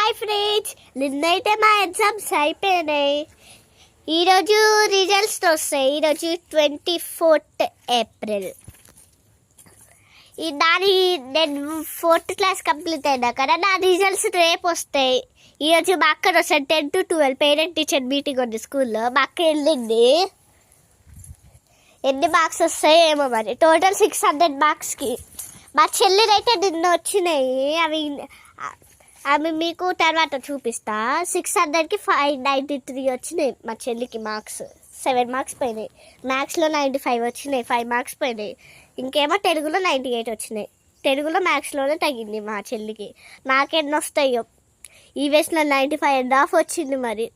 Hi friends, నిన్నైతే మా exams అయిపోయినాయి. ఈరోజు రిజల్ట్స్ వస్తాయి. ఈరోజు 24th ఏప్రిల్. నేను 4th క్లాస్ కంప్లీట్ అయినా కదా, నా రిజల్ట్స్ రేపు వస్తాయి. ఈరోజు మా అక్క వస్తాను 10 to 12 పేరెంట్ టీచర్ మీటింగ్ ఉంది స్కూల్లో. మా అక్క వెళ్ళింది. ఎన్ని మార్క్స్ వస్తాయో ఏమో మరి. టోటల్ 600 మార్క్స్కి. మా చెల్లినైతే నిన్న వచ్చినాయి. అవి మీకు తర్వాత చూపిస్తా. 600కి 593 వచ్చినాయి మా చెల్లికి మార్క్స్. 7 మార్క్స్ పోయినాయి. మ్యాథ్స్లో 95 వచ్చినాయి, 5 మార్క్స్ పోయినాయి. ఇంకేమో తెలుగులో 98 వచ్చినాయి. తెలుగులో మ్యాథ్స్లోనే తగ్గింది మా చెల్లికి. నాకెన్ని వస్తాయో. ఈవీఎస్లో 95.5 వచ్చింది. మరి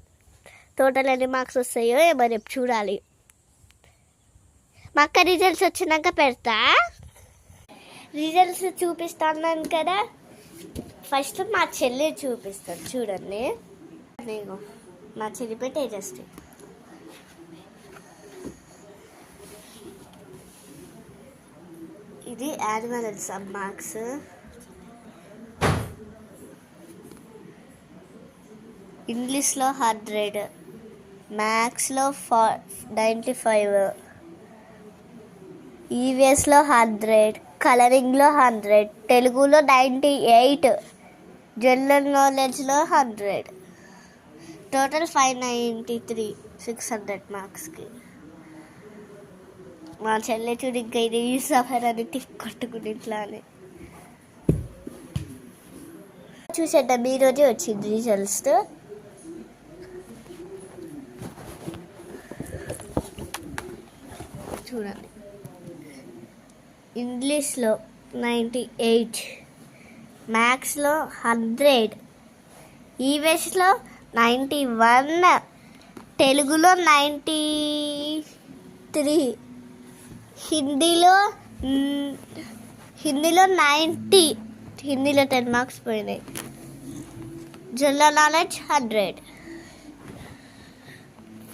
టోటల్ ఎన్ని మార్క్స్ వస్తాయో ఏమో రేపు చూడాలి. మా అక్క రిజల్ట్స్ వచ్చినాక పెడతా. రిజల్ట్స్ చూపిస్తాను కదా. ఫస్ట్ మా చెల్లి చూపిస్తాను చూడండి. మా చెల్లి పెట్టే జస్ట్ ఇది యాన్యువల్ ఎగ్జామ్ మార్క్స్. ఇంగ్లీష్లో 100, మ్యాథ్స్లో 95, ఈవీఎస్లో 100, కలరింగ్లో 100, తెలుగులో 98, జనరల్ నాలెడ్జ్లో 100. టోటల్ 593, 600 మార్క్స్కి. మా చెల్లె చూడు ఇంకా ఇది సఫర్ అని టిక్ కొట్టుకుని ఇట్లానే చూసేద్దాం. ఈరోజే వచ్చింది రిజల్ట్స్. చూడండి. ఇంగ్లీష్లో 98, మ్యాథ్స్లో 100, ఈవీఎస్లో 91, తెలుగులో 93, హిందీలో 90, హిందీలో 10 మార్క్స్ పోయినాయి. General knowledge 100,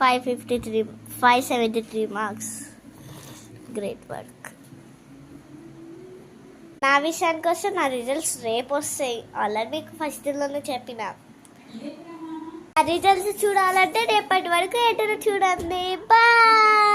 573 marks. Great work. నా విషయానికి వస్తే నా రిజల్ట్స్ రేపు వస్తాయి. ఆల్రెడీ మీకు ఫస్ట్లోనే చెప్పిన. ఆ రిజల్ట్స్ చూడాలంటే రేపటి వరకు ఎటు చూడండి. బాయ్.